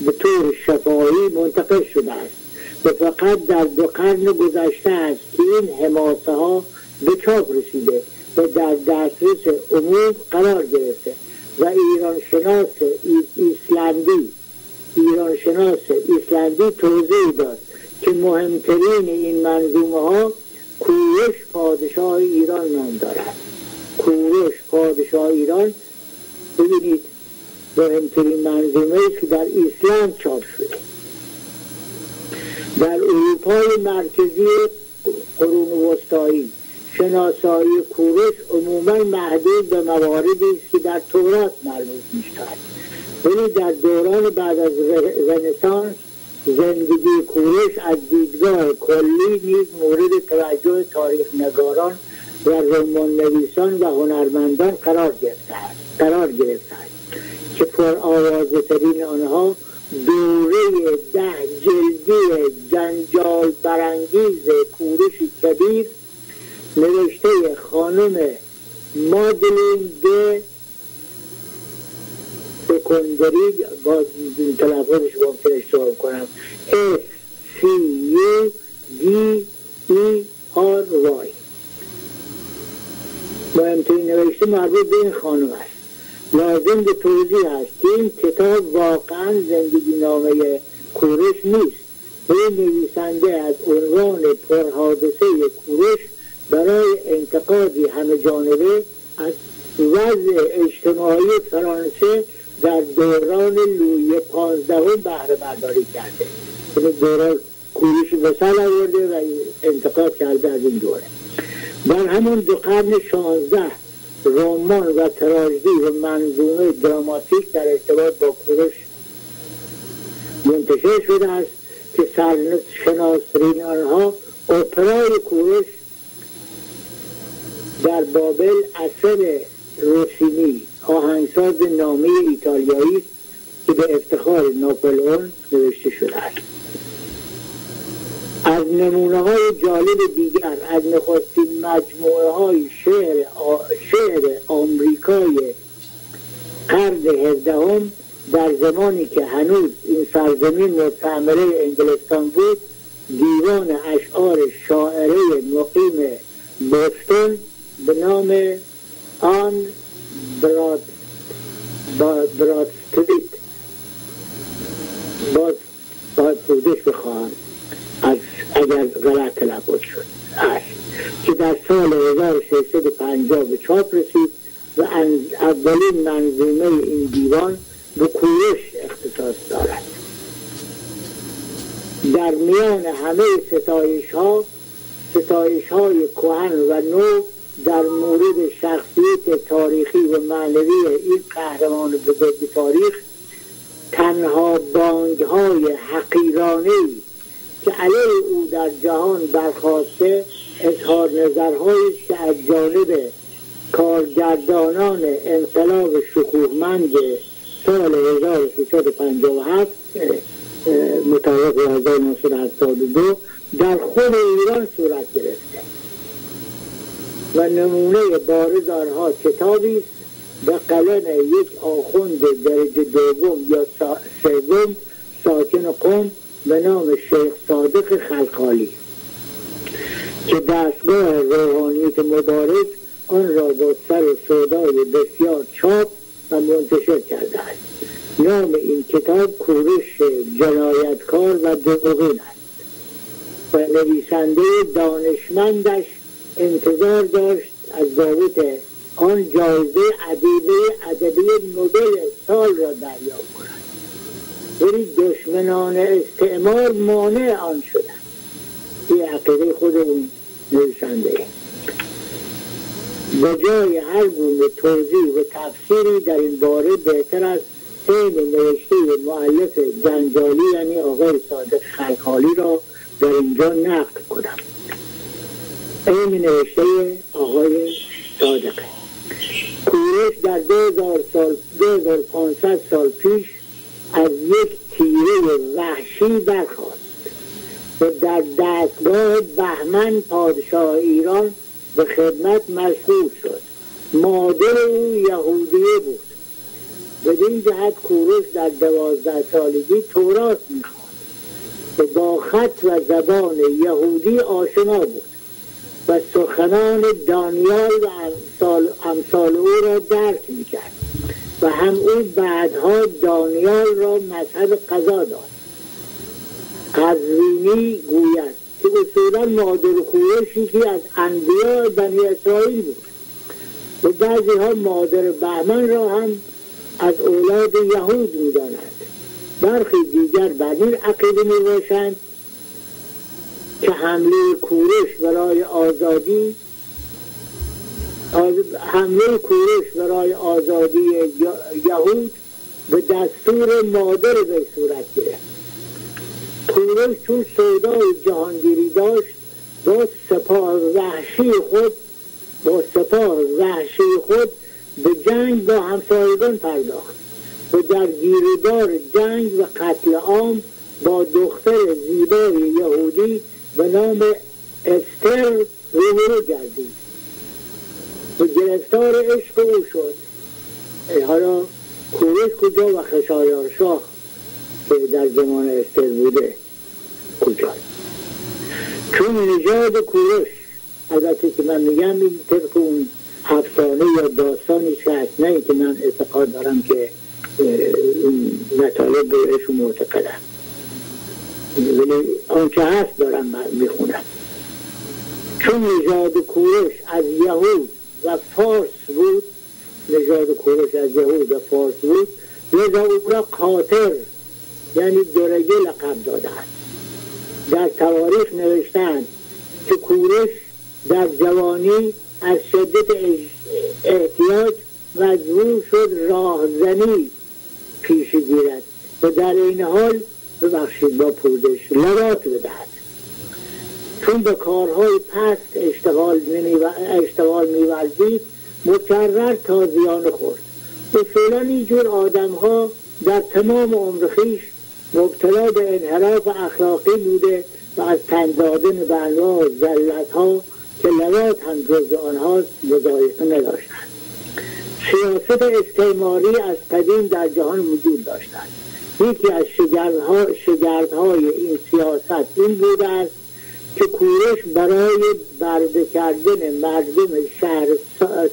به طور شفاهی منتقل شده است و فقط در 2 قرن گذشته است که این حماسه ها به چاپ رسیده و در دسترس عموم قرار گرفته و ایرانشناس ایسلندی توضیح داد که مهمترین این منظومه ها کوروش پادشاه ایران نام دارد. کوروش پادشاه ایران، ببینید، مهمترین منظومه است که در ایسلند چاپ شده. در اروپای مرکزی قرون وسطایی شناسایی کوروش عموما محدود به مواردی است که در تورات مربوط می‌شود، ولی در دوران بعد از رنسانس زندگی کوروش از دیدگاه کلی نیز مورد توجه تاریخ نگاران و رمان نویسان و هنرمندان قرار گرفته است که پر آوازه ترین آنها دوره 10 جلدی جنجال برانگیز کوروش کبیر نوشته خانم مادلین د سکندری، باز تلفظش ممکن اشتباه کنم، SCUDERY. مهمترین نوشته مربوط به این خانم است. لازم به توضیح است که این کتاب واقعا زندگی نامه کوروش نیست. این نویسنده از عنوان پرحادثه کوروش برای انتقادی همه جانبه از وضع اجتماعی فرانسه در دوران لویی 15 بهره برداری کرده. این دوران کوروش به سر آورده و انتقاد کرده از این دوره. در همون 2 قرن 16 رمان و تراژدی و منظومه دراماتیک در ارتباط با کوروش منتشر شده است که سرشناس‌ترین آنها اپرای کوروش در بابل اثر روسینی، آهنگساز نامی ایتالیایی است که به افتخار ناپلئون نوشته شده است. از نمونه‌های جالب دیگر از نخستین مجموعه‌های شعر آمریکای قرن 17 در زمانی که هنوز این سرزمین مستعمره انگلستان بود، دیوان اشعار شاعره مقیم بوستون به نام آن برادستریت، باید پردش بخواهم اگر غلط تلفظ شد، است که در سال 1650 به چاپ رسید و اولین منظومه این دیوان به کوروش اختصاص اساس دارد. در میان همه ستایش های کهن و نو در مورد شخصیت تاریخی و معنوی این قهرمان بزرگ تاریخ، تنها بانگ های حقیرانه‌ای که علیه او در جهان برخاسته اظهار نظرهایی که از جانب کارگردانان انقلاب شکوهمند سال 1357 مطابق 1972 در خود ایران صورت گرفته و نمونه بارز آنها کتابی است به قلم یک آخوند درجه دوم یا سوم ساکن قم به نام شیخ صادق خلخالی که دستگاه روحانیت مبارک آن را با سر و سودای بسیار چاپ و منتشر کرده است. نام این کتاب کورش جنایتکار و دروغین است و نویسنده دانشمندش انتظار داشت از بابت آن جایزه ادبی نوبل سال را دریافت کند، ولی دشمنان استعمار مانع آن شدند. این عقیده خود اون نویسنده. به جای هر گونه توضیح و تفسیری در این باره بهتر است این نوشته مؤلف جنجالی یعنی آقای صادق خلخالی را در اینجا نقل کنم. این نوشته آقای صادقه. کوروش در 2500 سال پیش از یک تیره وحشی برخاست و در دستگاه بهمن پادشاه ایران به خدمت مشغول شد. مادر او یهودیه بود. بدین جهت کوروش در 12 سالگی تورات می‌خواند و با خط و زبان یهودی آشنا بود و سخنان دانیال و امثال او را درک می‌کرد و هم او بعدها دانیال را مذهب قضا داد. قزوینی گوید که اصولا مادر کوروش یکی از انبیاء بنی اسرائیل بود و بعضی ها مادر بهمن را هم از اولاد یهود می‌دانند. برخی دیگر بر این عقیده می‌باشند که حمله کوروش برای آزادی یهود به دستور مادر به صورت گرفت. کوروش چون سودای جهانگیری داشت با سپاه وحشی خود به جنگ با همسایگان پرداخت و در گیرودار جنگ و قتل عام با دختر زیبای یهودی به نام استر روبرو گردید و گرفتار عشق او شد. حالا کوروش کجا و خشایارشاه که در زمان استر بوده کجا؟ چون نژاد کوروش، البته که من میگم این طبق اون افسانه یا داستانی که هست، نه که من اعتقاد دارم که این مطالب بهشون معتقدم، ولی آنچه هست دارم میخونم. چون نژاد کوروش از یهود و فارس بود، لذا او را قاطر یعنی درگه لقب دادند. در تواریخ نوشتند که کوروش در جوانی از شدت احتیاج مجبور شد راهزنی پیش گیرد و در این حال با پوزش لغات بدهد. چون به کارهای پست اشتغال می‌ورزید مکرر تازیانه خورد. اصولا اینجور آدم ها در تمام عمر خویش مبتلا به انحراف اخلاقی بوده و از تن دادن به انواع ذلت ها که لغات هم جز آنها مضایقه نداشتند. سیاست استعماری از قدیم در جهان وجود داشتند. یکی از شگردهای این سیاست این بوده است که کوروش برای برده کردن مردم شهر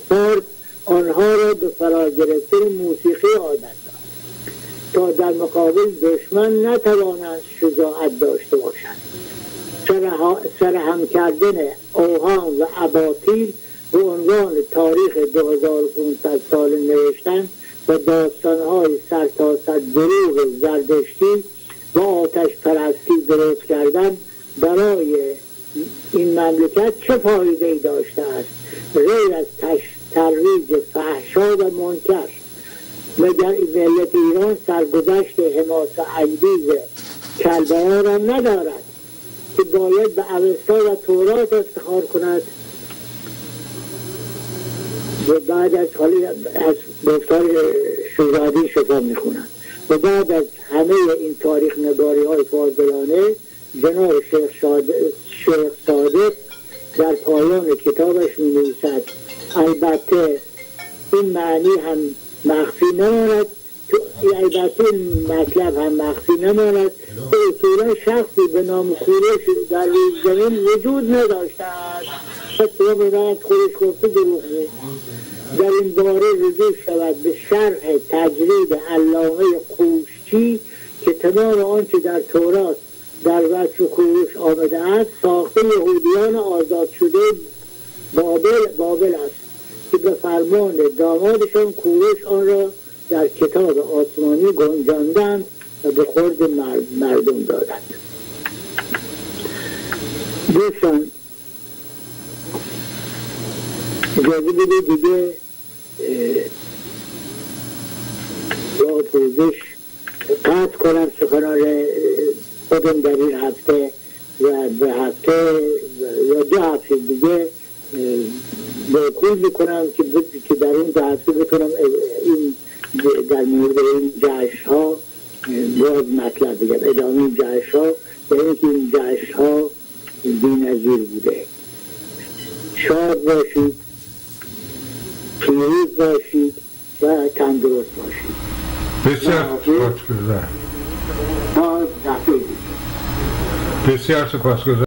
سارد آنها را به فرا گرفتن موسیقی عادت داد تا در مقابل دشمن نتوانند شجاعت داشته باشند. سرهم کردن اوهام و اباطیل به عنوان تاریخ 2500 سال نوشتن و داستانهای سرتاسر دروغ زرد ای داشته است غیر از ترویج فحشا و منکر. مگر ملت ایران سرگذشت حماسه انگیز کلبه‌ها را ندارد که باید به اوستا و تورات افتخار کند؟ و بعد از گفتار شجاعی شفا میخونند و بعد از همه این تاریخ نگاری های فاضلانه جناب شیخ صادق در پایان کتابش می نویسد البته این معنی هم مخفی نماند، البته این مطلب هم مخفی نماند، اصولا شخصی به نام کوروش در روی زمین وجود نداشته است. پس بماند خودش گفته دروغ بود. در این باره رجوع شود به شرح تجرید علامه خوشچی که تمام آنچه در تورات در وصف کوروش آمده است ساخته یهودیان آزاد شده بابل است که به فرمان دامادشان کوروش آن را در کتاب آسمانی گنجاندند و به خورد مردم دادند. دوستان اجازه بده دیگه با پوزش قطع کنم سخنان خودم در این هفته و به هفته یا 2 هفته دیگه موکول میکنم که در این 2 هفته بتونم این در مورد این جشن ها باز مطلب بگم، ادامه این جشن ها و اینکه این جشن ها بی‌نظیر بوده. شاد باشید، پیروز باشید و تندرست باشید. بسیار سپاسگزارم. تا دفعه بسیار سپاسگزارم.